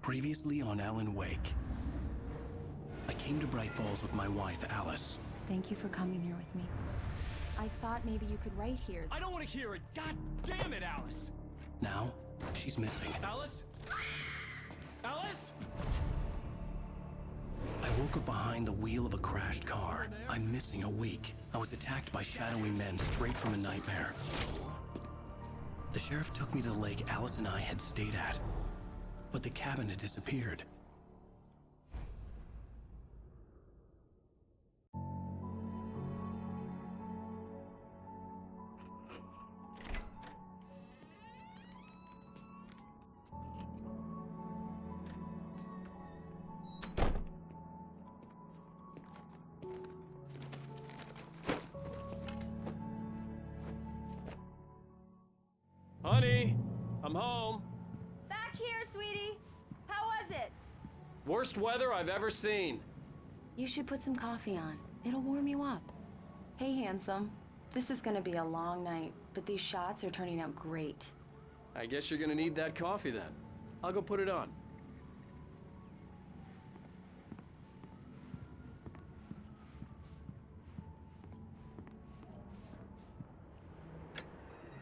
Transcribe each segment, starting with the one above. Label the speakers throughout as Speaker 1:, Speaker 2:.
Speaker 1: Previously on Alan Wake. I came to Bright Falls with my wife, Alice.
Speaker 2: Thank you for coming here with me. I thought maybe you could write here.
Speaker 3: I don't want to hear it! God damn it, Alice!
Speaker 1: Now, she's missing.
Speaker 3: Alice? Alice?
Speaker 1: I woke up behind the wheel of a crashed car. I'm missing a week. I was attacked by shadowy men straight from a nightmare. The sheriff took me to the lake Alice and I had stayed at. But the cabin had disappeared.
Speaker 3: Honey, I'm home.
Speaker 2: Back here, sweetie. How was it?
Speaker 3: Worst weather I've ever seen.
Speaker 2: You should put some coffee on. It'll warm you up. Hey, handsome. This is gonna be a long night, but these shots are turning out great.
Speaker 3: I guess you're gonna need that coffee then. I'll go put it on.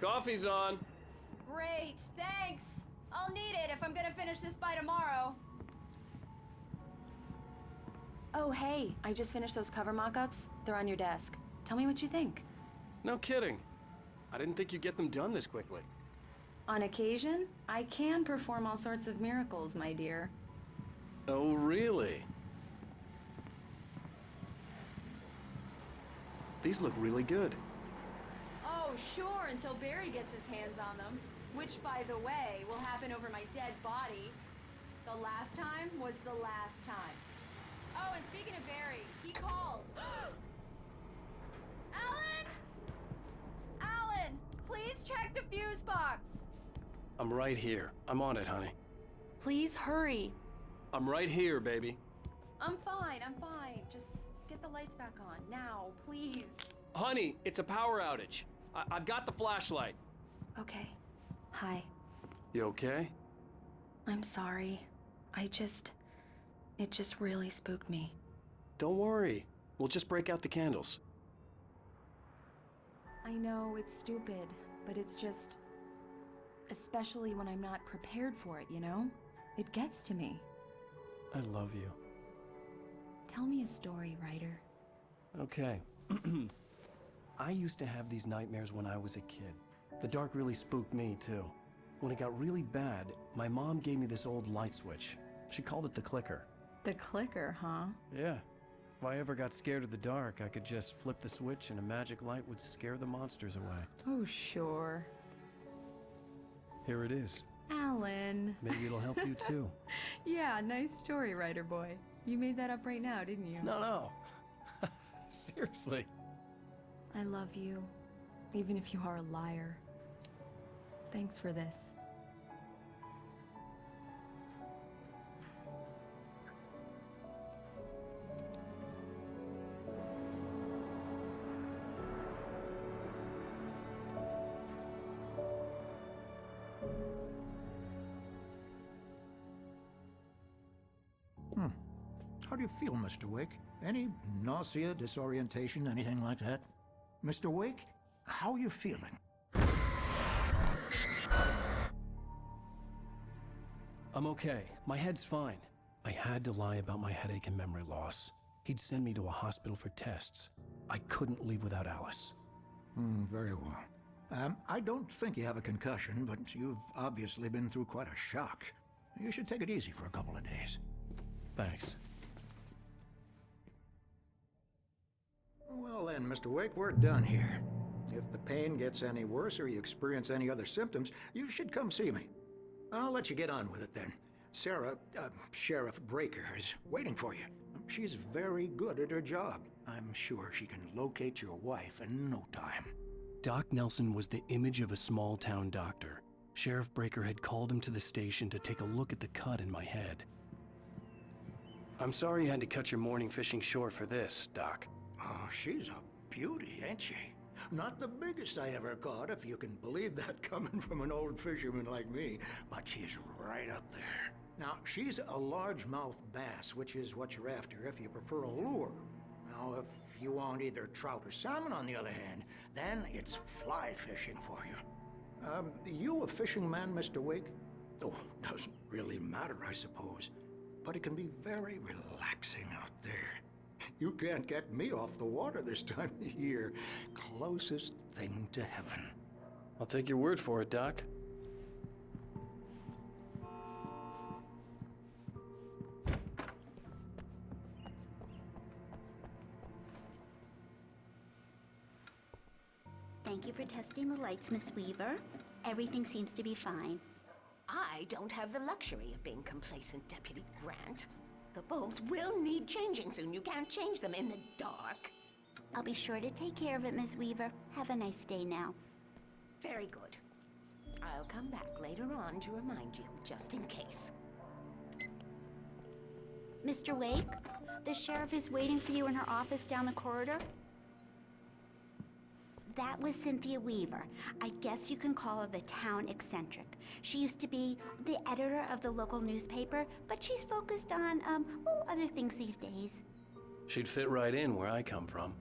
Speaker 3: Coffee's on.
Speaker 2: Great, thanks. I'll need it if I'm gonna finish this by tomorrow. Oh, hey, I just finished those cover mock-ups. They're on your desk. Tell me what you think.
Speaker 3: No kidding. I didn't think you'd get them done this quickly.
Speaker 2: On occasion, I can perform all sorts of miracles, my dear.
Speaker 3: Oh, really? These look really good.
Speaker 2: Oh, sure, until Barry gets his hands on them. Which, by the way, will happen over my dead body. The last time was the last time. Oh, and speaking of Barry, he called. Alan! Alan, please check the fuse box.
Speaker 3: I'm right here. I'm on it, honey.
Speaker 2: Please hurry.
Speaker 3: I'm right here, baby.
Speaker 2: I'm fine, I'm fine. Just get the lights back on, now, please.
Speaker 3: Honey, it's a power outage. I've got the flashlight.
Speaker 2: Okay. Hi.
Speaker 3: You okay?
Speaker 2: I'm sorry. It just really spooked me.
Speaker 3: Don't worry. We'll just break out the candles.
Speaker 2: I know it's stupid, but it's just... especially when I'm not prepared for it, you know? It gets to me.
Speaker 3: I love you.
Speaker 2: Tell me a story, writer.
Speaker 3: Okay. I used to have these nightmares when I was a kid. The dark really spooked me, too. When it got really bad, my mom gave me this old light switch. She called it the clicker.
Speaker 2: The clicker, huh?
Speaker 3: Yeah. If I ever got scared of the dark, I could just flip the switch and a magic light would scare the monsters away.
Speaker 2: Oh, sure.
Speaker 3: Here it is.
Speaker 2: Alan.
Speaker 3: Maybe it'll help you, too.
Speaker 2: Yeah, nice story, writer boy. You made that up right now, didn't you?
Speaker 3: No. Seriously.
Speaker 2: I love you, even if you are a liar. Thanks for this.
Speaker 4: How do you feel, Mr. Wake? Any nausea, disorientation, anything like that? Mr. Wake, how are you feeling?
Speaker 1: I'm okay. My head's fine. I had to lie about my headache and memory loss. He'd send me to a hospital for tests. I couldn't leave without Alice.
Speaker 4: Very well. I don't think you have a concussion, but you've obviously been through quite a shock. You should take it easy for a couple of days.
Speaker 1: Thanks.
Speaker 4: Well then, Mr. Wake, we're done here. If the pain gets any worse or you experience any other symptoms, you should come see me. I'll let you get on with it then. Sarah, Sheriff Breaker, is waiting for you. She's very good at her job. I'm sure she can locate your wife in no time.
Speaker 1: Doc Nelson was the image of a small-town doctor. Sheriff Breaker had called him to the station to take a look at the cut in my head. I'm sorry you had to cut your morning fishing short for this, Doc.
Speaker 4: Oh, she's a beauty, ain't she? Not the biggest I ever caught, if you can believe that coming from an old fisherman like me, but she's right up there. Now, she's a largemouth bass, which is what you're after if you prefer a lure. Now, if you want either trout or salmon, on the other hand, then it's fly fishing for you. You a fishing man, Mr. Wake? Oh, doesn't really matter, I suppose. But it can be very relaxing out there. You can't get me off the water this time of year. Closest thing to heaven.
Speaker 3: I'll take your word for it, Doc.
Speaker 5: Thank you for testing the lights, Miss Weaver. Everything seems to be fine.
Speaker 6: I don't have the luxury of being complacent, Deputy Grant. The bulbs will need changing soon. You can't change them in the dark.
Speaker 5: I'll be sure to take care of it, Miss Weaver. Have a nice day now.
Speaker 6: Very good. I'll come back later on to remind you, just in case.
Speaker 5: Mr. Wake, the sheriff is waiting for you in her office down the corridor. That was Cynthia Weaver. I guess you can call her the town eccentric. She used to be the editor of the local newspaper, but she's focused on, other things these days.
Speaker 3: She'd fit right in where I come from.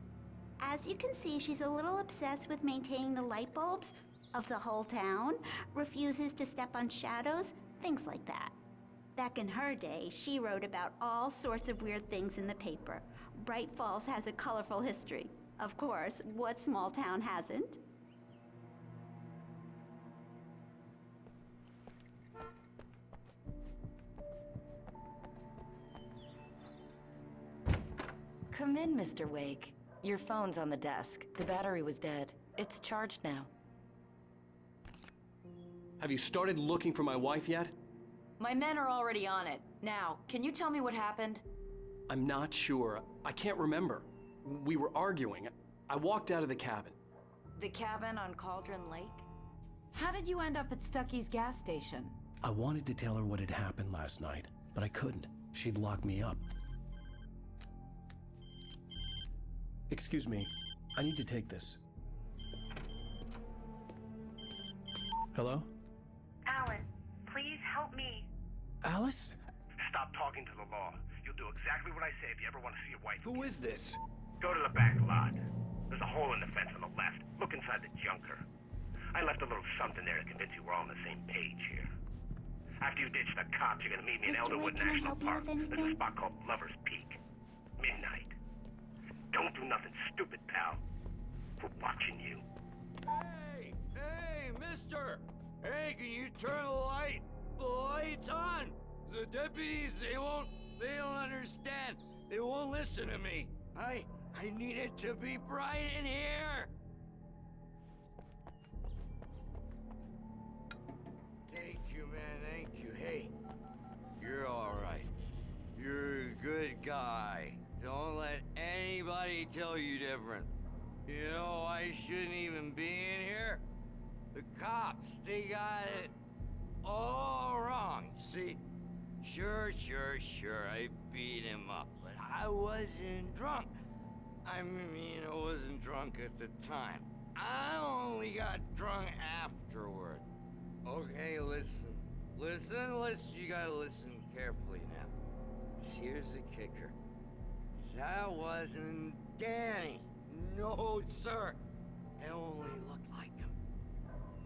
Speaker 5: As you can see, she's a little obsessed with maintaining the light bulbs of the whole town, refuses to step on shadows, things like that. Back in her day, she wrote about all sorts of weird things in the paper. Bright Falls has a colorful history. Of course, what small town hasn't?
Speaker 7: Come in, Mr. Wake. Your phone's on the desk. The battery was dead. It's charged now.
Speaker 3: Have you started looking for my wife yet?
Speaker 7: My men are already on it. Now, can you tell me what happened?
Speaker 3: I'm not sure. I can't remember. We were arguing. I walked out of the cabin.
Speaker 7: The cabin on Cauldron Lake?
Speaker 8: How did you end up at Stucky's gas station?
Speaker 3: I wanted to tell her what had happened last night, but I couldn't. She'd lock me up. Excuse me. I need to take this. Hello?
Speaker 9: Alan, please help me.
Speaker 3: Alice?
Speaker 10: Stop talking to the law. You'll do exactly what I say if you ever want to see your wife.
Speaker 3: Who is this?
Speaker 10: Go to the back lot. There's a hole in the fence on the left. Look inside the junker. I left a little something there to convince you we're all on the same page here. After you ditch the cops, you're gonna meet me in
Speaker 5: Mr.
Speaker 10: Elderwood
Speaker 5: Wake, can I
Speaker 10: National
Speaker 5: help you
Speaker 10: Park.
Speaker 5: with anything?
Speaker 10: There's a spot called Lover's Peak. Midnight. Don't do nothing stupid, pal. We're watching you.
Speaker 11: Hey, mister! Hey, can you turn the lights on? The deputies, they don't understand. They won't listen to me. I need it to be bright in here. Thank you, man, thank you. Hey, you're all right. You're a good guy. Don't let anybody tell you different. You know, I shouldn't even be in here. The cops, they got it all wrong. See, sure, I beat him up, but I wasn't drunk. I mean, I wasn't drunk at the time. I only got drunk afterward. Okay, listen. You gotta listen carefully now. Here's the kicker. That wasn't Danny. No, sir. It only looked like him.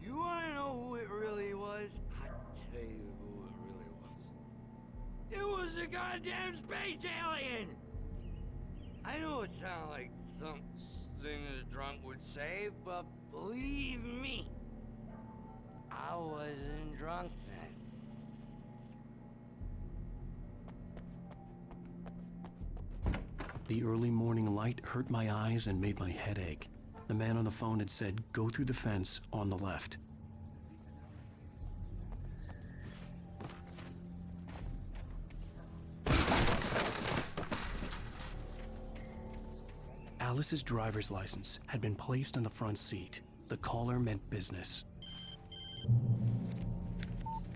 Speaker 11: You wanna know who it really was? I'll tell you who it really was. It was a goddamn space alien! I know it sounds like something a drunk would say, but believe me, I wasn't drunk then.
Speaker 3: The early morning light hurt my eyes and made my head ache. The man on the phone had said, go through the fence on the left. Alice's driver's license had been placed on the front seat. The caller meant business.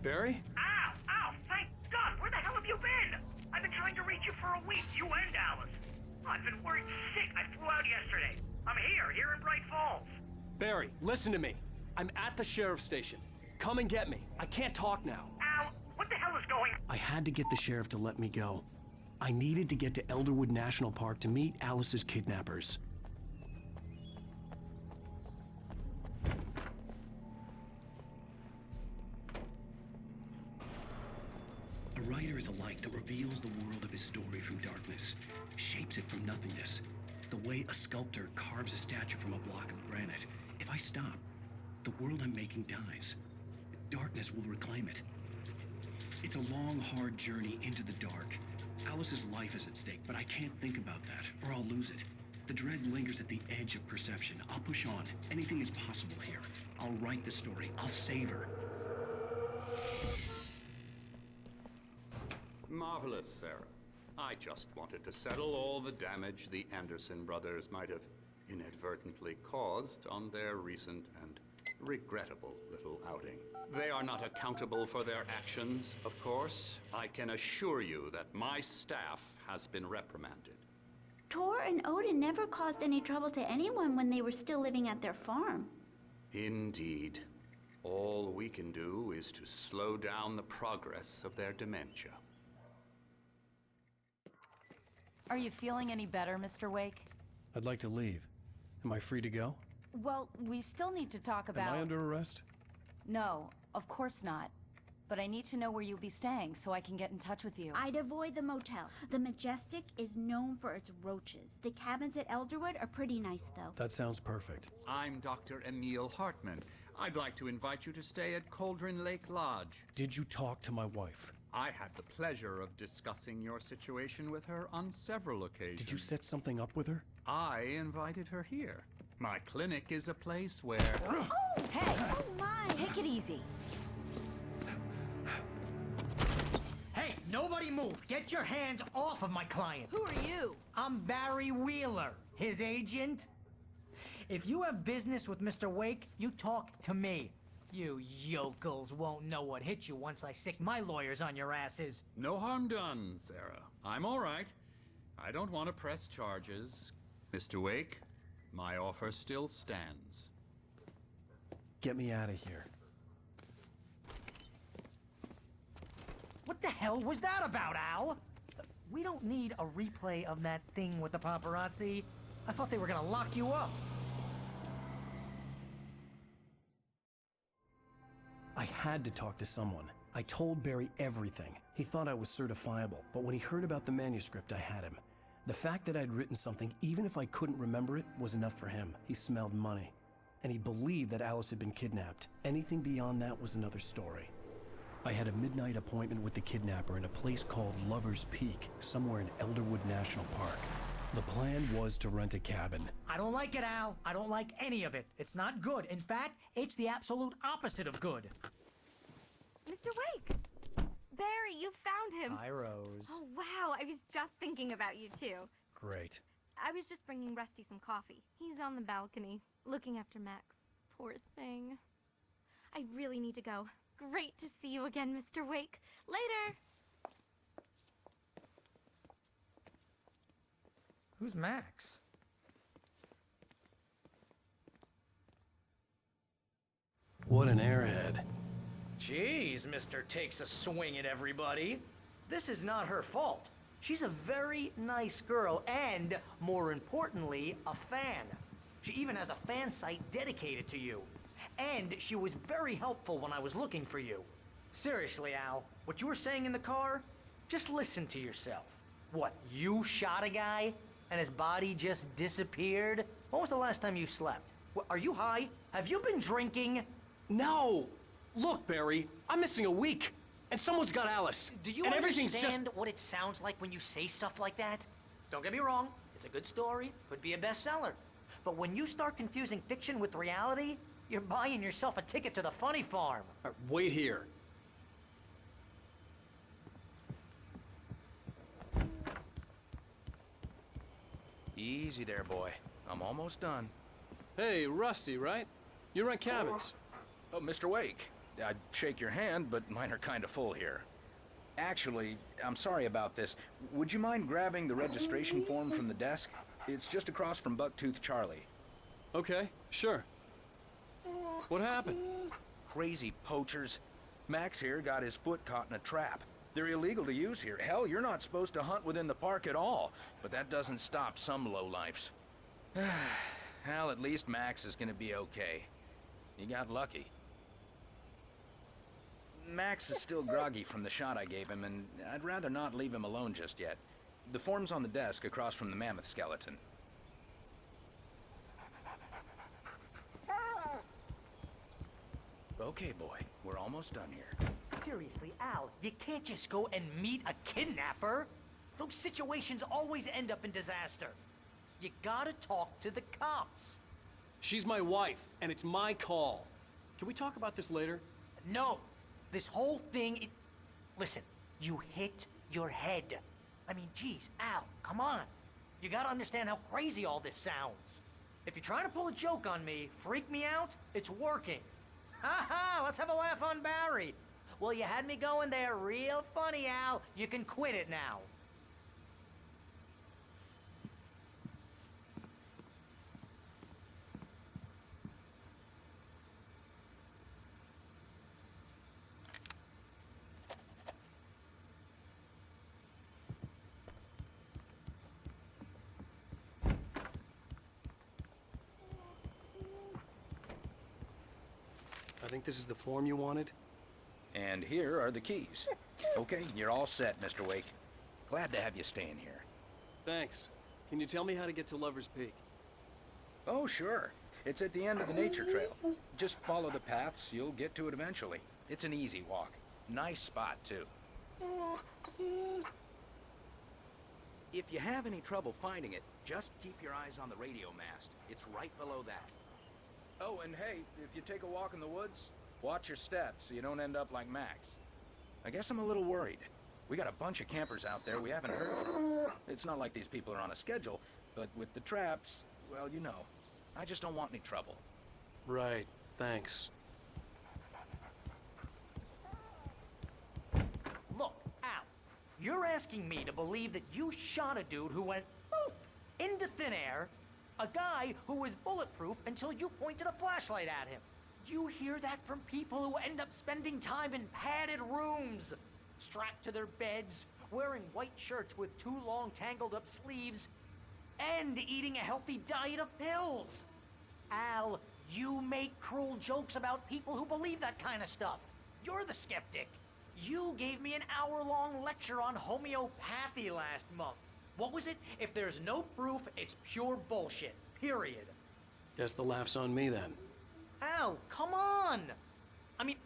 Speaker 3: Barry?
Speaker 10: Ow! Thank God! Where the hell have you been? I've been trying to reach you for a week, you and Alice. I've been worried sick. I flew out yesterday. I'm here in Bright Falls.
Speaker 3: Barry, listen to me. I'm at the sheriff's station. Come and get me. I can't talk now.
Speaker 10: Al, what the hell is was going...
Speaker 3: I had to get the sheriff to let me go. I needed to get to Elderwood National Park to meet Alice's kidnappers. A writer is a light that reveals the world of his story from darkness, shapes it from nothingness. The way a sculptor carves a statue from a block of granite. If I stop, the world I'm making dies. Darkness will reclaim it. It's a long, hard journey into the dark. Alice's life is at stake, but I can't think about that, or I'll lose it. The dread lingers at the edge of perception. I'll push on. Anything is possible here. I'll write the story. I'll save her.
Speaker 12: Marvelous, Sarah. I just wanted to settle all the damage the Anderson brothers might have inadvertently caused on their recent and regrettable little outing. They are not accountable for their actions, of course. I can assure you that my staff has been reprimanded.
Speaker 5: Tor and Odin never caused any trouble to anyone when they were still living at their farm.
Speaker 12: Indeed. All we can do is to slow down the progress of their dementia.
Speaker 8: Are you feeling any better, Mr. Wake?
Speaker 3: I'd like to leave. Am I free to go?
Speaker 8: Well, we still need to talk about...
Speaker 3: Am I under arrest?
Speaker 8: No, of course not. But I need to know where you'll be staying so I can get in touch with you.
Speaker 5: I'd avoid the motel. The Majestic is known for its roaches. The cabins at Elderwood are pretty nice, though.
Speaker 3: That sounds perfect.
Speaker 12: I'm Dr. Emil Hartman. I'd like to invite you to stay at Cauldron Lake Lodge.
Speaker 3: Did you talk to my wife?
Speaker 12: I had the pleasure of discussing your situation with her on several occasions.
Speaker 3: Did you set something up with her?
Speaker 12: I invited her here. My clinic is a place where...
Speaker 5: Oh!
Speaker 8: Hey!
Speaker 5: Oh, my!
Speaker 8: Take it easy.
Speaker 13: Hey, nobody move! Get your hands off of my client!
Speaker 8: Who are you?
Speaker 13: I'm Barry Wheeler, his agent. If you have business with Mr. Wake, you talk to me. You yokels won't know what hit you once I sick my lawyers on your asses.
Speaker 12: No harm done, Sarah. I'm all right. I don't want to press charges. Mr. Wake, my offer still stands.
Speaker 3: Get me out of here.
Speaker 13: What the hell was that about, Al? We don't need a replay of that thing with the paparazzi. I thought they were gonna lock you up.
Speaker 3: I had to talk to someone. I told Barry everything. He thought I was certifiable, but when he heard about the manuscript, I had him. The fact that I'd written something, even if I couldn't remember it, was enough for him. He smelled money. And he believed that Alice had been kidnapped. Anything beyond that was another story. I had a midnight appointment with the kidnapper in a place called Lover's Peak, somewhere in Elderwood National Park. The plan was to rent a cabin.
Speaker 13: I don't like it, Al. I don't like any of it. It's not good. In fact, it's the absolute opposite of good.
Speaker 14: Mr. Wake! Barry, you found him!
Speaker 13: Hi, Rose.
Speaker 14: Oh, wow. I was just thinking about you, too.
Speaker 3: Great.
Speaker 14: I was just bringing Rusty some coffee. He's on the balcony, looking after Max. Poor thing. I really need to go. Great to see you again, Mr. Wake. Later!
Speaker 13: Who's Max?
Speaker 3: What an airhead.
Speaker 13: Jeez, Mr. Takes a swing at everybody. This is not her fault. She's a very nice girl and, more importantly, a fan. She even has a fan site dedicated to you. And she was very helpful when I was looking for you. Seriously, Al, what you were saying in the car? Just listen to yourself. What, you shot a guy and his body just disappeared? When was the last time you slept? What, are you high? Have you been drinking?
Speaker 3: No! Look, Barry, I'm missing a week. And someone's got Alice.
Speaker 13: Do you
Speaker 3: and
Speaker 13: understand what it sounds like when you say stuff like that? Don't get me wrong, it's a good story, could be a bestseller. But when you start confusing fiction with reality, you're buying yourself a ticket to the funny farm.
Speaker 3: Wait here.
Speaker 15: Easy there, boy. I'm almost done.
Speaker 3: Hey, Rusty, right? You rent cabins.
Speaker 15: Oh, Mr. Wake. I'd shake your hand, but mine are kind of full here. Actually, I'm sorry about this. Would you mind grabbing the registration form from the desk? It's just across from Bucktooth Charlie.
Speaker 3: Okay, sure. What happened?
Speaker 15: Crazy poachers. Max here got his foot caught in a trap. They're illegal to use here. Hell, you're not supposed to hunt within the park at all. But that doesn't stop some lowlifes. Hell, at least Max is gonna be okay. He got lucky. Max is still groggy from the shot I gave him, and I'd rather not leave him alone just yet. The form's on the desk across from the mammoth skeleton. Okay, boy. We're almost done here.
Speaker 13: Seriously, Al, you can't just go and meet a kidnapper. Those situations always end up in disaster. You gotta talk to the cops.
Speaker 3: She's my wife, and it's my call. Can we talk about this later?
Speaker 13: No. This whole thing. Listen, you hit your head. I mean, geez, Al, come on. You gotta understand how crazy all this sounds. If you're trying to pull a joke on me, freak me out, it's working. Ha ha, let's have a laugh on Barry. Well, you had me going there real funny, Al. You can quit it now.
Speaker 3: I think this is the form you wanted.
Speaker 15: And here are the keys. Okay, you're all set, Mr. Wake. Glad to have you staying here.
Speaker 3: Thanks. Can you tell me how to get to Lover's Peak?
Speaker 15: Oh, sure. It's at the end of the nature trail. Just follow the paths, you'll get to it eventually. It's an easy walk. Nice spot, too. If you have any trouble finding it, just keep your eyes on the radio mast. It's right below that. Oh, and hey, if you take a walk in the woods, watch your steps so you don't end up like Max. I guess I'm a little worried. We got a bunch of campers out there we haven't heard from. It's not like these people are on a schedule, but with the traps, well, you know. I just don't want any trouble.
Speaker 3: Right, thanks.
Speaker 13: Look, Al, you're asking me to believe that you shot a dude who went poof into thin air, a guy who was bulletproof until you pointed a flashlight at him. You hear that from people who end up spending time in padded rooms, strapped to their beds, wearing white shirts with too long tangled up sleeves, and eating a healthy diet of pills. Al, you make cruel jokes about people who believe that kind of stuff. You're the skeptic. You gave me an hour-long lecture on homeopathy last month. What was it? If there's no proof, it's pure bullshit. Period.
Speaker 3: Guess the laugh's on me then.
Speaker 13: Al, come on! I mean,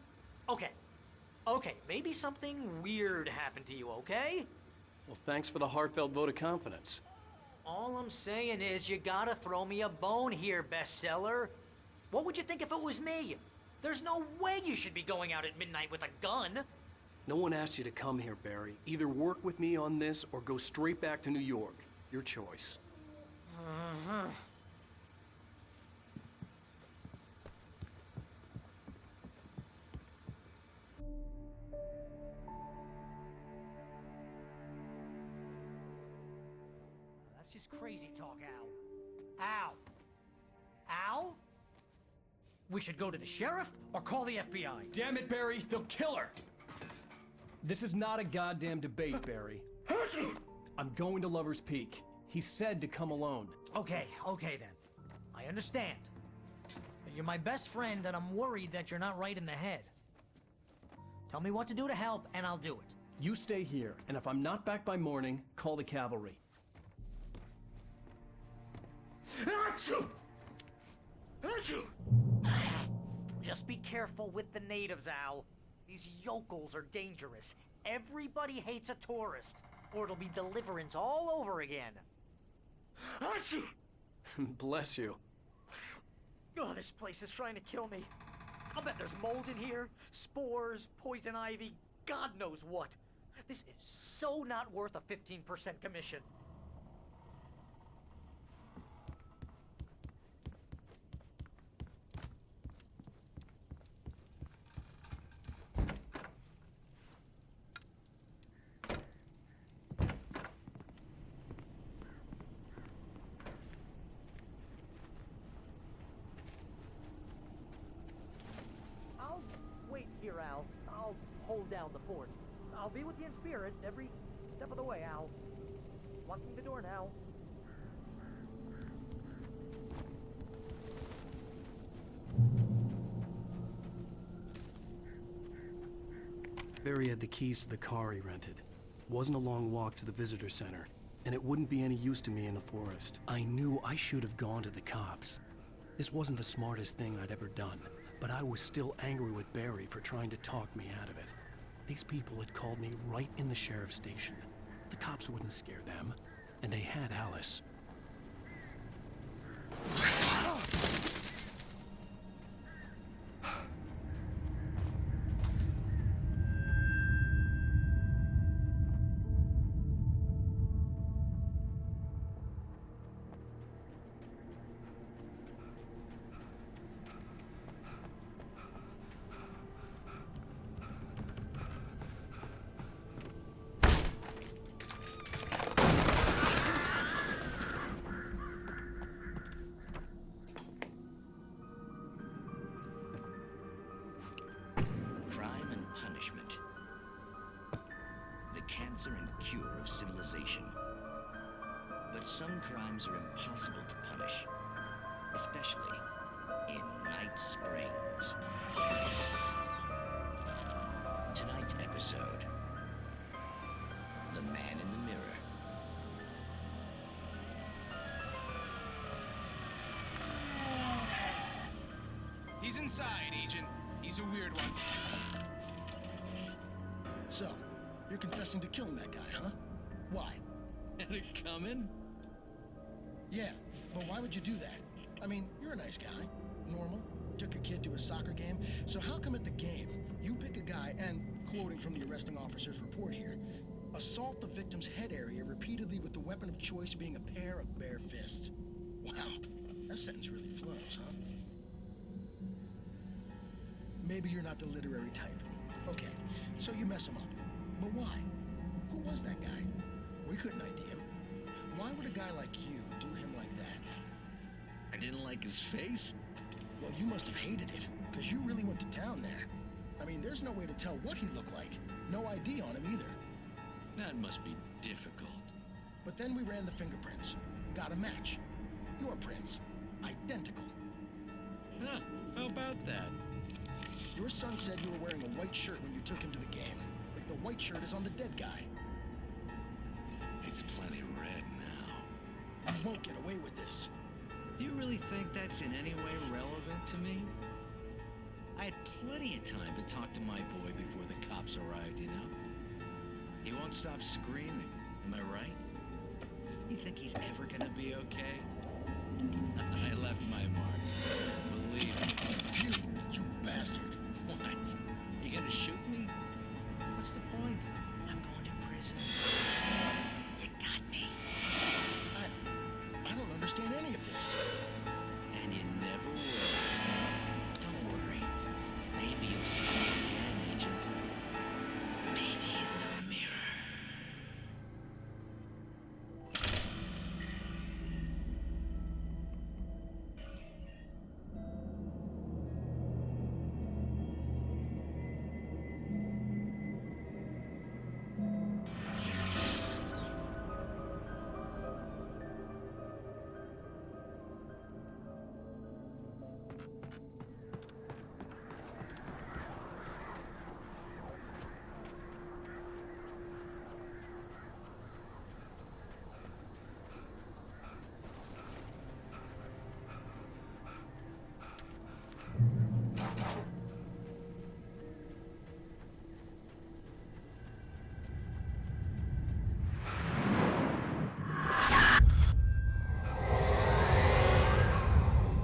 Speaker 13: okay. Okay, maybe something weird happened to you, okay?
Speaker 3: Well, thanks for the heartfelt vote of confidence.
Speaker 13: All I'm saying is you gotta throw me a bone here, bestseller. What would you think if it was me? There's no way you should be going out at midnight with a gun.
Speaker 3: No one asked you to come here, Barry. Either work with me on this or go straight back to New York. Your choice.
Speaker 13: That's just crazy talk, Al. Al! Al? We should go to the sheriff or call the FBI.
Speaker 3: Damn it, Barry! They'll kill her! This is not a goddamn debate, Barry. I'm going to Lover's Peak. He said to come alone.
Speaker 13: Okay then. I understand. You're my best friend, and I'm worried that you're not right in the head. Tell me what to do to help, and I'll do it.
Speaker 3: You stay here, and if I'm not back by morning, call the cavalry.
Speaker 13: Just be careful with the natives, Al. These yokels are dangerous. Everybody hates a tourist, or it'll be Deliverance all over again.
Speaker 3: Bless you.
Speaker 13: Oh, this place is trying to kill me. I'll bet there's mold in here, spores, poison ivy, God knows what. This is so not worth a 15% commission. I'll wait here, Al. I'll hold down the fort. I'll be with you in spirit every step of the way, Al. Locking the door now.
Speaker 3: Barry had the keys to the car he rented. It wasn't a long walk to the visitor center, and it wouldn't be any use to me in the forest. I knew I should have gone to the cops. This wasn't the smartest thing I'd ever done, but I was still angry with Barry for trying to talk me out of it. These people had called me right in the sheriff's station. The cops wouldn't scare them, and they had Alice.
Speaker 16: Crime and punishment. The cancer and cure of civilization. But some crimes are impossible to punish, especially in Night Springs. Tonight's episode, The Man in the Mirror.
Speaker 17: He's inside, Agent. He's a weird one.
Speaker 18: So, you're confessing to killing that guy, huh? Why?
Speaker 16: Had it coming?
Speaker 18: Yeah, but why would you do that? I mean, you're a nice guy. Normal. Took a kid to a soccer game. So how come at the game, you pick a guy and, quoting from the arresting officer's report here, assault the victim's head area repeatedly with the weapon of choice being a pair of bare fists? Wow, that sentence really flows, huh? Maybe you're not the literary type. Okay, so you mess him up. But why? Who was that guy? We couldn't ID him. Why would a guy like you do him like that?
Speaker 16: I didn't like his face?
Speaker 18: Well, you must have hated it, because you really went to town there. I mean, there's no way to tell what he looked like. No ID on him either.
Speaker 16: That must be difficult.
Speaker 18: But then we ran the fingerprints. Got a match. Your prints. Identical.
Speaker 16: Huh, how about that?
Speaker 18: Your son said you were wearing a white shirt when you took him to the game. Like the white shirt is on the dead guy.
Speaker 16: It's plenty red now.
Speaker 18: You won't get away with this.
Speaker 16: Do you really think that's in any way relevant to me? I had plenty of time to talk to my boy before the cops arrived, you know? He won't stop screaming, am I right? You think he's ever gonna be okay? I left my mark. Believe me.
Speaker 18: You bastard.
Speaker 16: What? You gonna shoot me? What's the point? I'm going to prison. You got me.
Speaker 18: I don't understand any of this.
Speaker 16: And you never will. Don't worry. Maybe you'll see me again, Agent. Maybe in the mirror.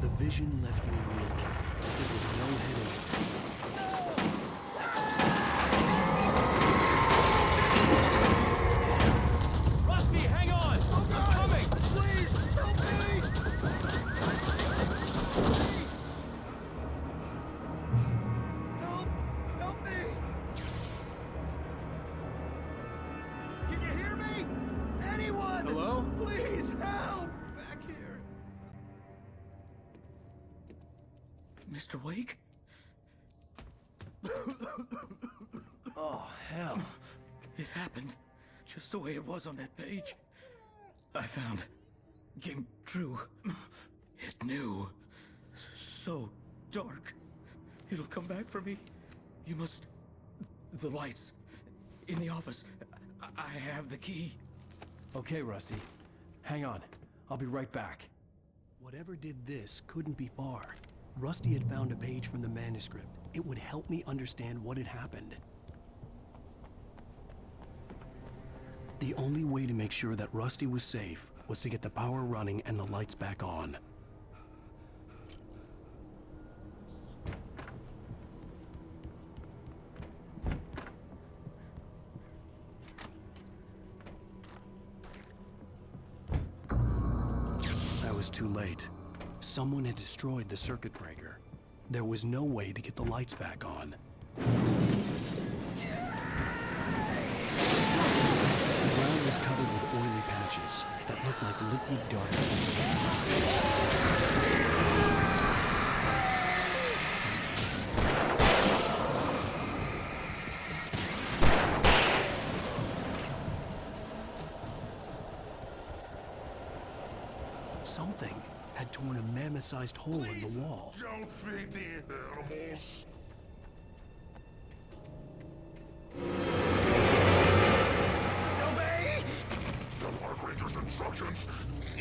Speaker 3: The vision left me weak. This was no head injury.
Speaker 13: Rusty, hang on! I'm coming!
Speaker 4: Please, help me! Help! Help me! Can you hear me? Anyone?
Speaker 13: Hello?
Speaker 4: Please help! Back here.
Speaker 3: Mr. Wake? Oh, hell.
Speaker 19: It happened just the way it was on that page. I found came true. It knew. So dark. It'll come back for me. You must... The lights. In the office. I have the key.
Speaker 3: Okay, Rusty. Hang on. I'll be right back. Whatever did this couldn't be far. Rusty had found a page from the manuscript. It would help me understand what had happened. The only way to make sure that Rusty was safe was to get the power running and the lights back on. I was too late. Someone had destroyed the circuit breaker. There was no way to get the lights back on. The ground was covered with oily patches that looked like liquid darkness. Something had torn a mammoth-sized hole in the wall.
Speaker 20: Don't feed the animals.
Speaker 19: Obey!
Speaker 20: The Park Ranger's instructions.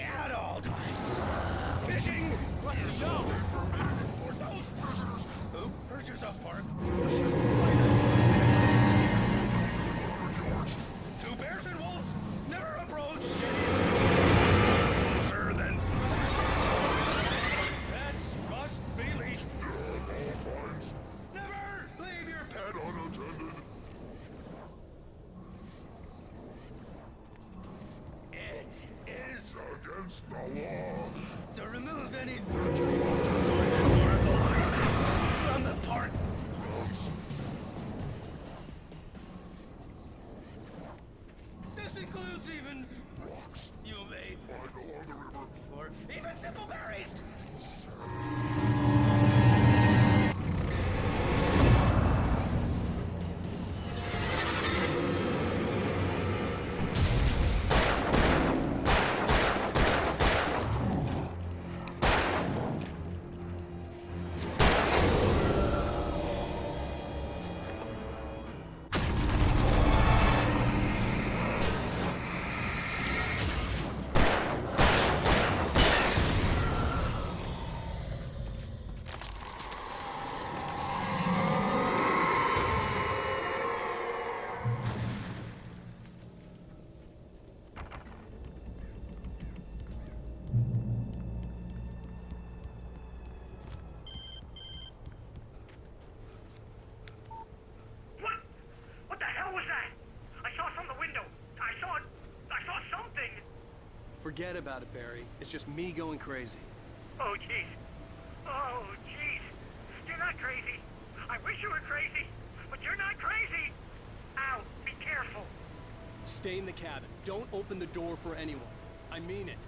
Speaker 19: At all times. Fishing! Let's go! Who purchased a park? Two bears and wolves never approached. Sure then. Pets must be leashed. Never leave your pet unattended. It is
Speaker 20: against the law
Speaker 19: to remove any historical artifacts from the park. This includes even rocks you made.
Speaker 20: Along the river.
Speaker 19: Or even simple berries.
Speaker 10: What the hell was that? I saw from the window. I saw something.
Speaker 3: Forget about it, Barry. It's just me going crazy.
Speaker 10: Oh, jeez. Oh, jeez. You're not crazy. I wish you were crazy, but you're not crazy. Ow, be careful.
Speaker 3: Stay in the cabin. Don't open the door for anyone. I mean it.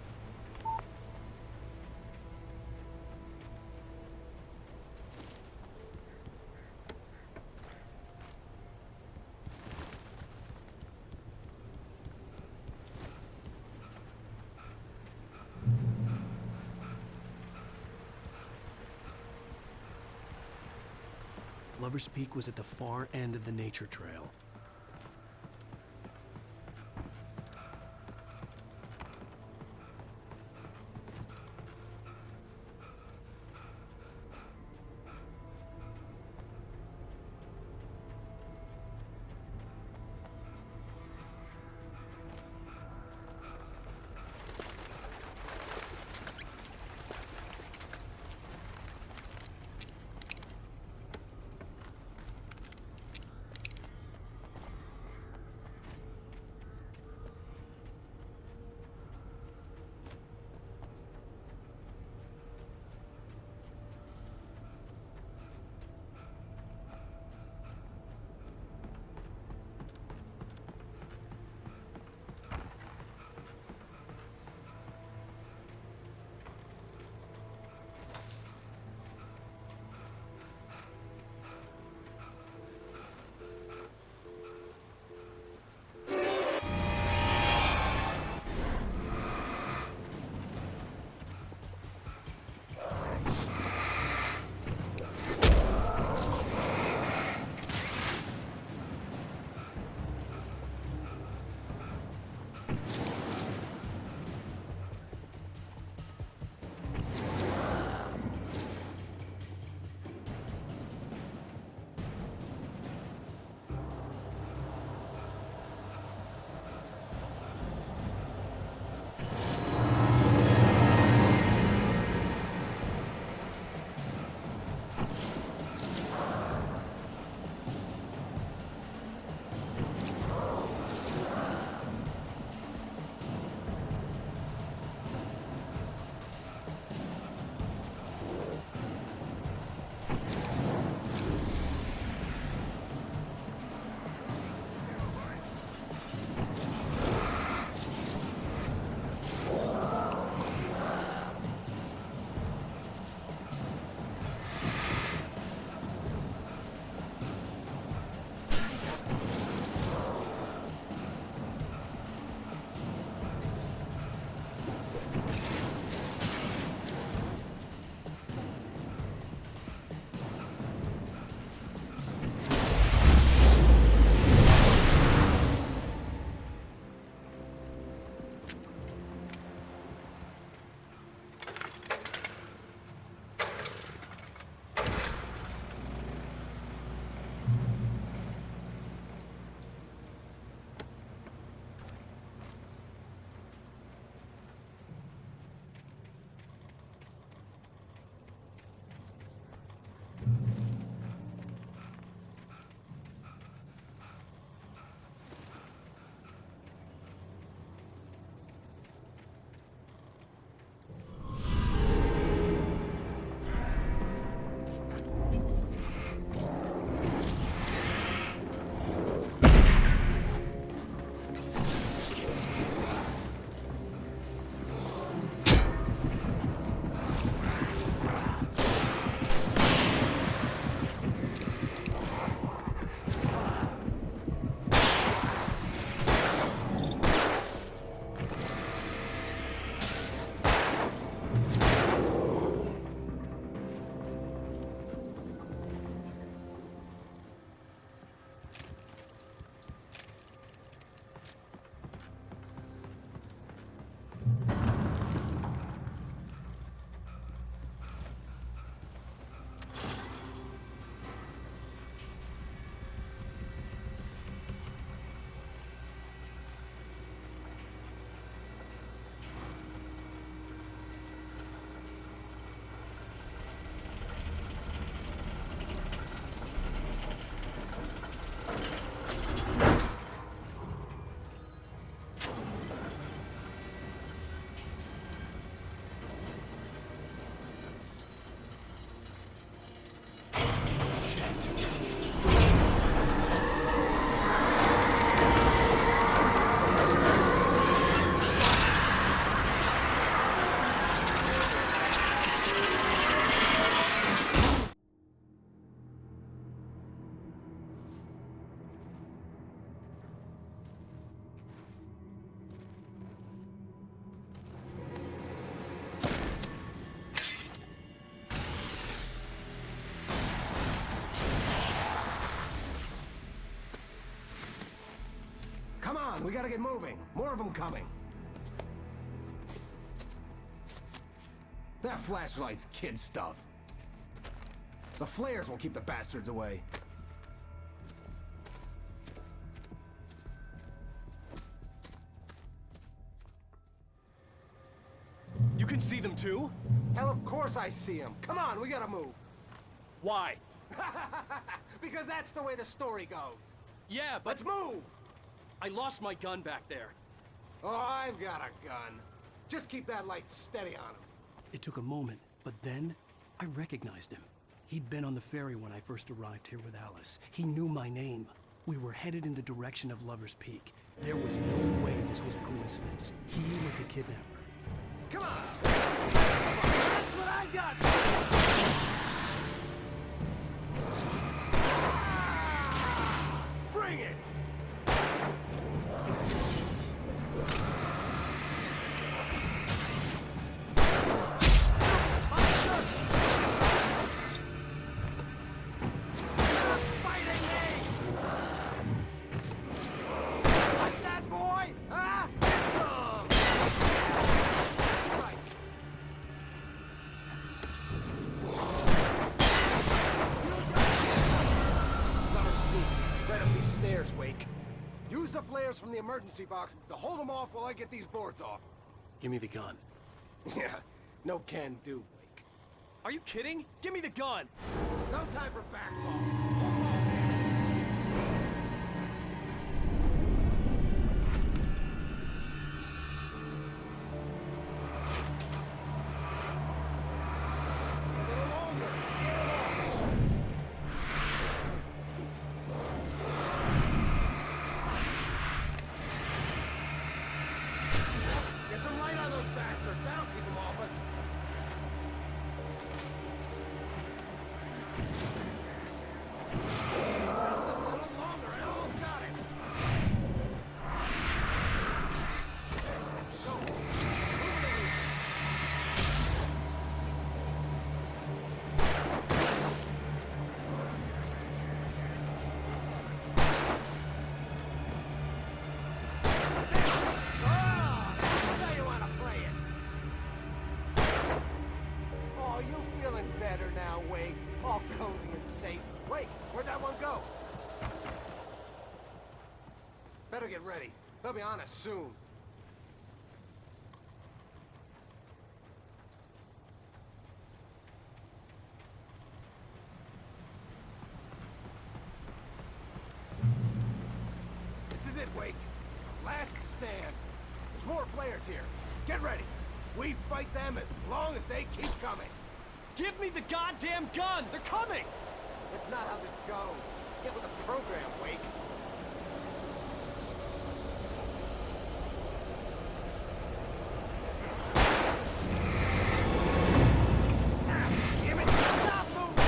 Speaker 3: Lover's Peak was at the far end of the nature trail.
Speaker 21: We gotta get moving. More of them coming. That flashlight's kid stuff. The flares will keep the bastards away.
Speaker 3: You can see them too?
Speaker 21: Hell, of course I see them. Come on, we gotta move.
Speaker 3: Why?
Speaker 21: Because that's the way the story goes.
Speaker 3: Yeah, but...
Speaker 21: Let's move!
Speaker 3: I lost my gun back there.
Speaker 21: Oh, I've got a gun. Just keep that light steady on him.
Speaker 3: It took a moment, but then I recognized him. He'd been on the ferry when I first arrived here with Alice. He knew my name. We were headed in the direction of Lover's Peak. There was no way this was a coincidence. He was the kidnapper.
Speaker 21: Come on! That's what I got! Bring it! Use the flares from the emergency box to hold them off while I get these boards off.
Speaker 3: Give me the gun.
Speaker 21: Yeah, no can do, Blake.
Speaker 3: Are you kidding? Give me the gun!
Speaker 21: No time for back talk. Hold on, man. A little longer. Scare them off. Get some light on those bastards. That'll keep them off us. Just a little longer. I almost got it. So, now you want to play it. Oh, you feeling better now, Wake? All cozy and safe. Wake, where'd that one go? Better get ready. They'll be on us soon. This is it, Wake. Last stand. There's more flares here. Get ready. We fight them as long as they keep coming.
Speaker 3: Give me the goddamn gun! They're coming!
Speaker 21: That's not how this goes. Get with the program, Wake. Damn it! Stop moving!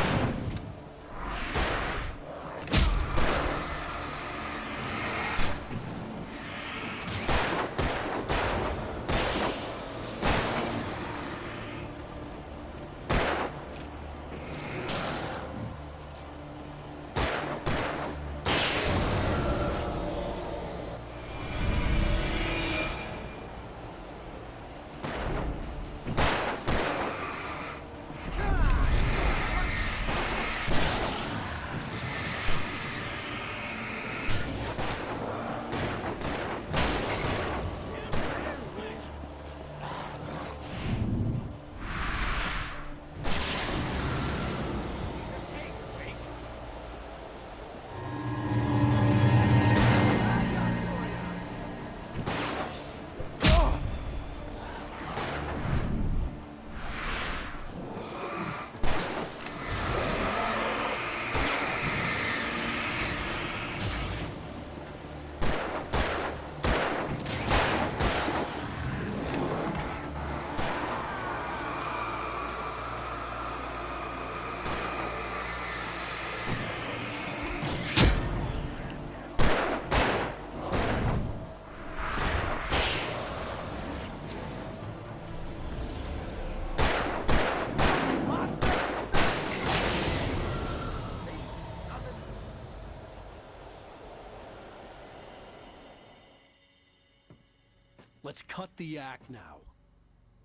Speaker 2: Let's cut the act now.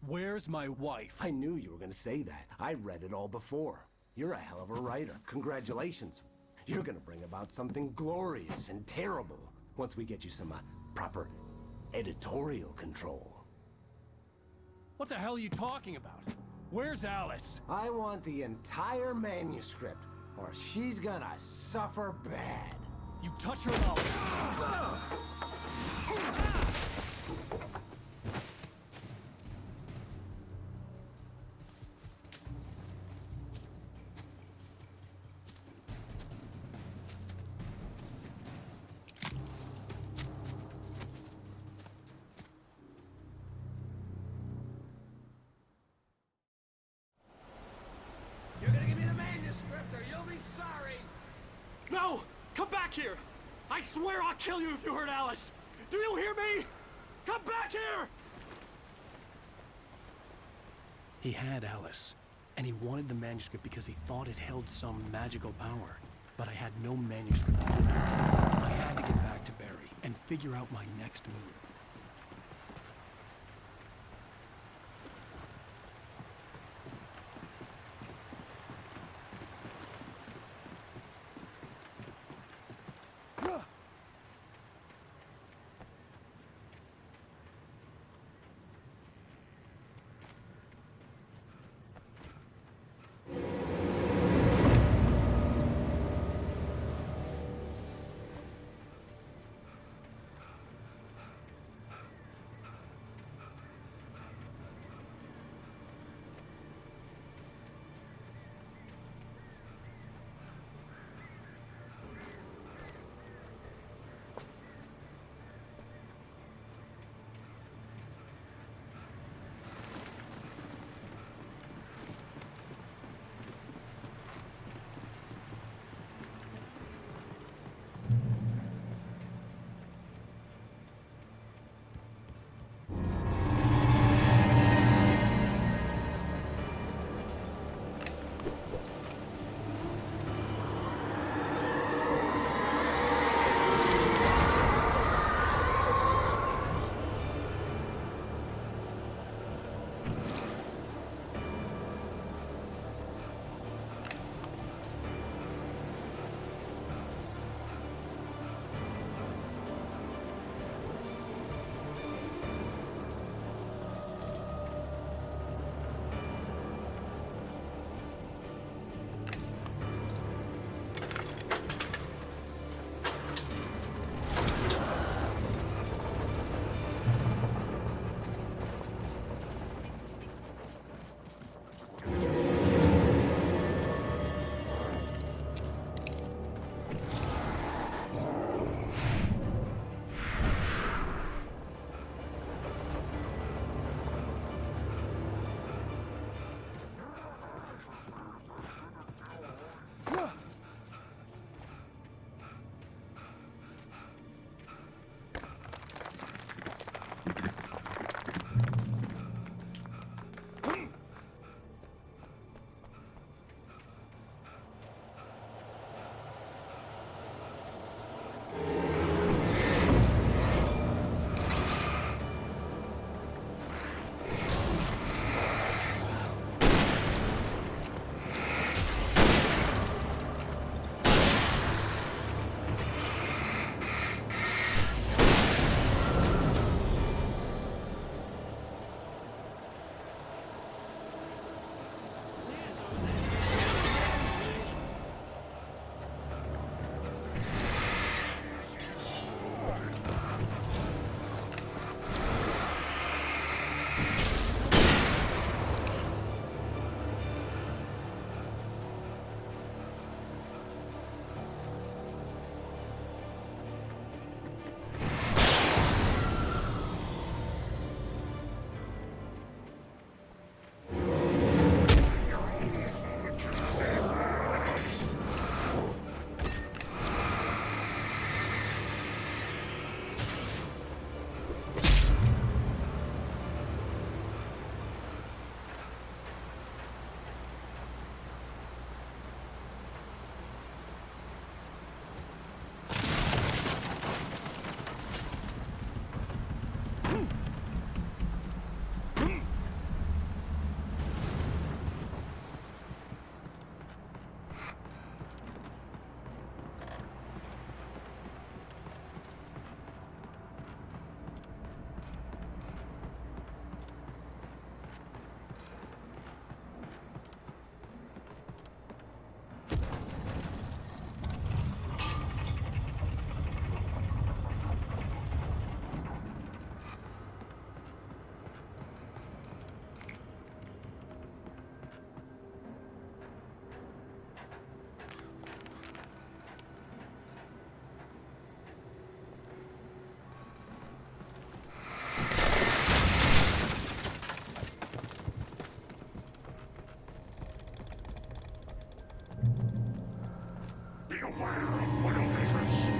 Speaker 2: Where's my wife?
Speaker 22: I knew you were gonna say that. I read it all before. You're a hell of a writer. Congratulations. You're gonna bring about something glorious and terrible once we get you some proper editorial control.
Speaker 2: What the hell are you talking about? Where's Alice?
Speaker 22: I want the entire manuscript, or she's gonna suffer bad.
Speaker 2: You touch her mouth.
Speaker 21: You're gonna give me the manuscript or you'll be sorry!
Speaker 2: No! Come back here! I swear I'll kill you if you hurt Alice! Do you hear me? Come back here!
Speaker 3: He had Alice, and he wanted the manuscript because he thought it held some magical power. But I had no manuscript to give him. I had to get back to Barry and figure out my next move.
Speaker 20: land of Widowmakers.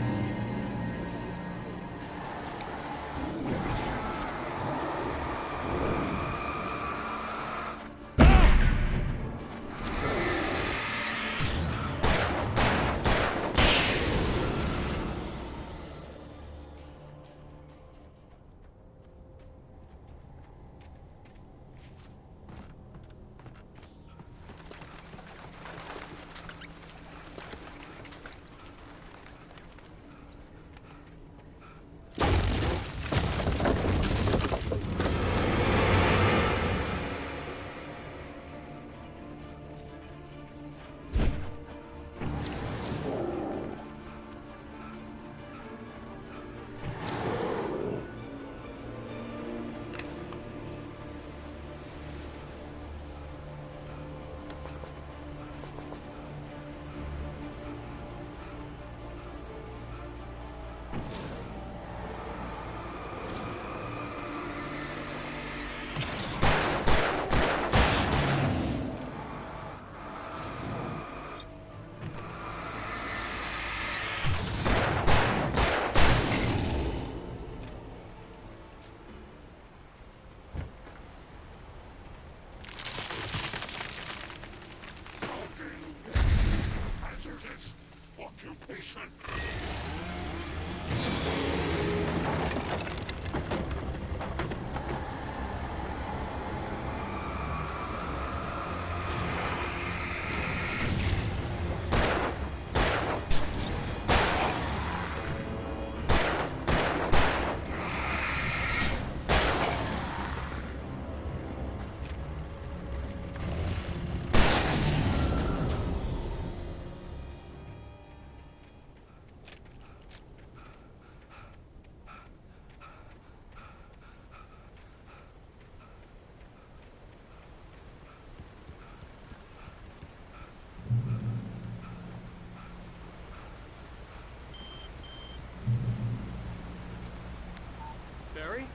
Speaker 2: Barry?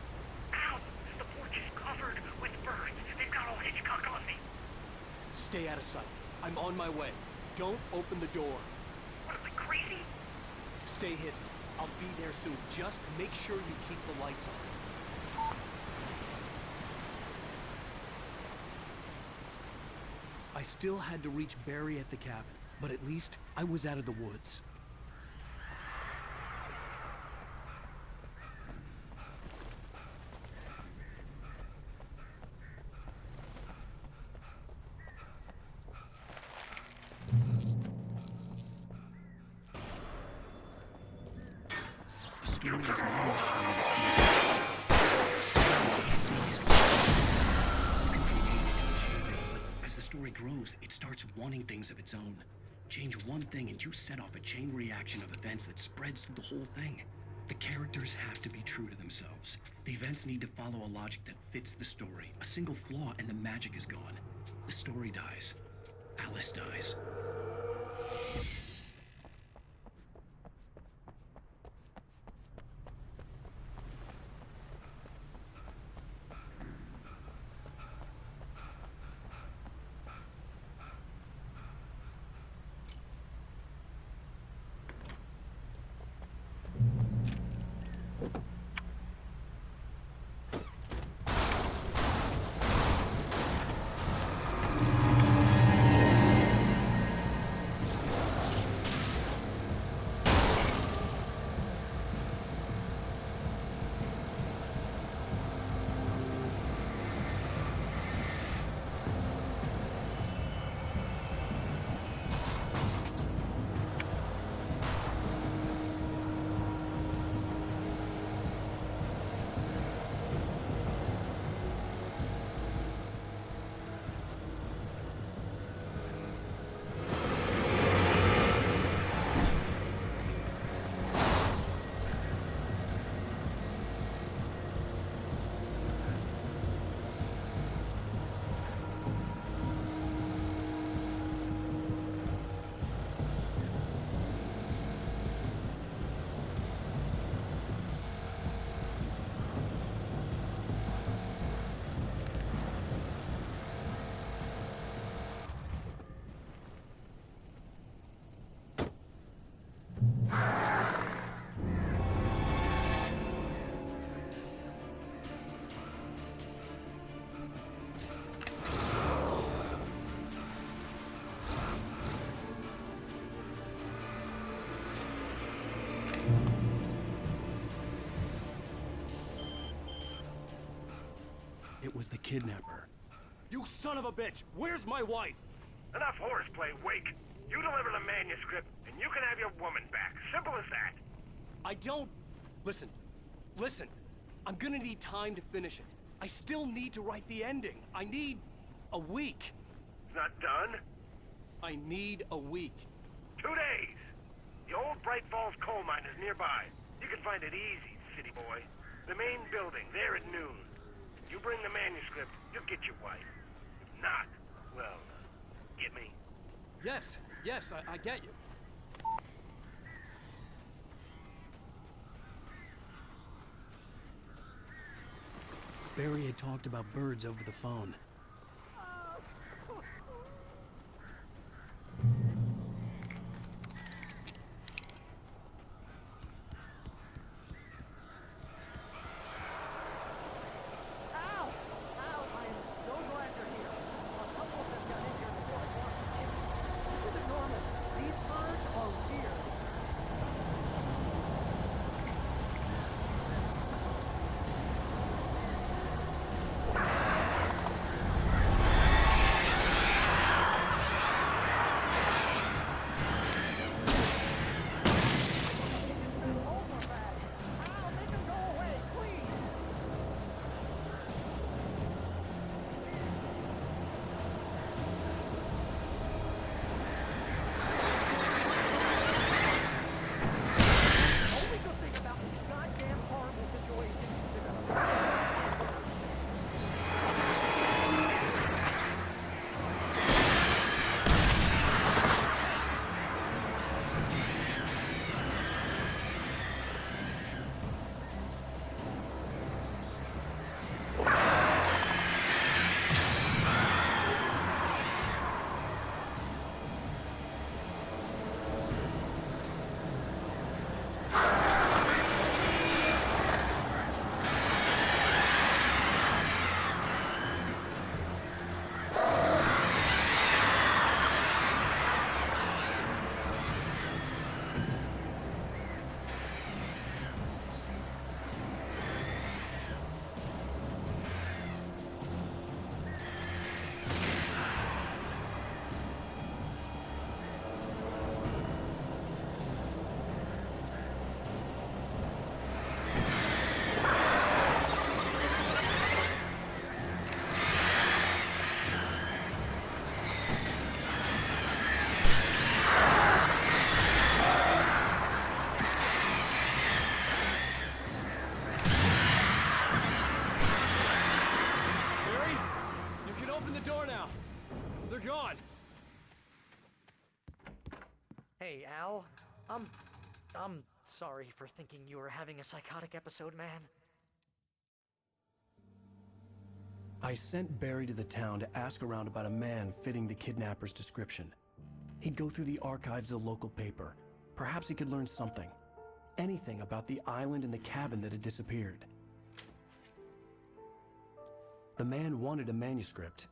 Speaker 10: Ow! The porch is covered with birds. They've got all Hitchcock on me.
Speaker 2: Stay out of sight. I'm on my way. Don't open the door.
Speaker 10: What, am I crazy?
Speaker 2: Stay hidden. I'll be there soon. Just make sure you keep the lights on. I still had to reach Barry at the cabin, but at least I was out of the woods.
Speaker 19: The story is not a as the story grows, it starts wanting things of its own. Change one thing and you set off a chain reaction of events that spreads through the whole thing. The characters have to be true to themselves. The events need to follow a logic that fits the story. A single flaw and the magic is gone. The story dies. Alice dies.
Speaker 3: was the kidnapper.
Speaker 2: You son of a bitch! Where's my wife?
Speaker 10: Enough horseplay, Wake. You deliver the manuscript, and you can have your woman back. Simple as that.
Speaker 2: I don't... Listen. I'm gonna need time to finish it. I still need to write the ending. I need a week.
Speaker 10: It's not done?
Speaker 2: I need a week.
Speaker 10: 2 days. The old Bright Falls coal mine is nearby. You can find it easy, city boy. The main building, there at noon. You bring the manuscript, you'll get your wife. If not, well, get me?
Speaker 2: Yes, I get you.
Speaker 3: Barry had talked about birds over the phone.
Speaker 13: Hey, Al. I'm sorry for thinking you were having a psychotic episode, man.
Speaker 3: I sent Barry to the town to ask around about a man fitting the kidnapper's description. He'd go through the archives of the local paper. Perhaps he could learn something. Anything about the island and the cabin that had disappeared. The man wanted a manuscript.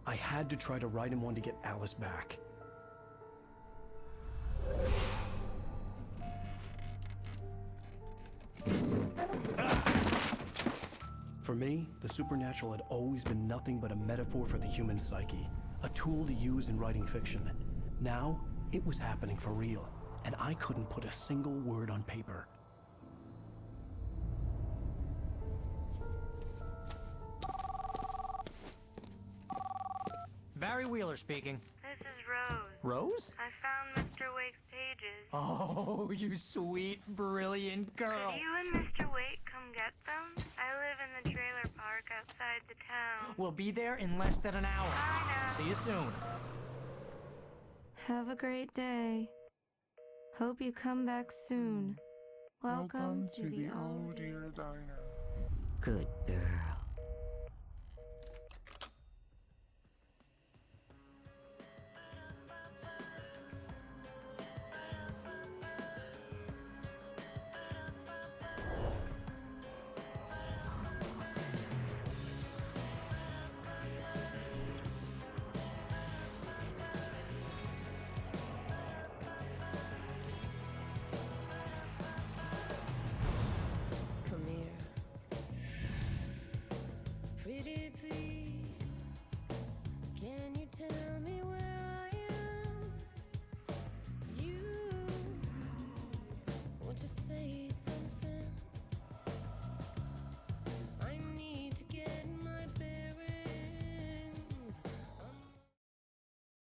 Speaker 3: I had to try to write him one to get Alice back. For me, the supernatural had always been nothing but a metaphor for the human psyche, a tool to use in writing fiction. Now, it was happening for real, and I couldn't put a single word on paper.
Speaker 13: Barry Wheeler speaking.
Speaker 9: This is Rose.
Speaker 13: Rose?
Speaker 9: I found Mr. Wake's pages.
Speaker 13: Oh, you sweet, brilliant girl.
Speaker 9: Could you and Mr. Wake come get them? I live in the trailer park outside the town.
Speaker 13: We'll be there in less than an hour.
Speaker 9: I know.
Speaker 13: See you soon.
Speaker 14: Have a great day. Hope you come back soon. Welcome to the Old Dear
Speaker 1: Diner.
Speaker 21: Good girl.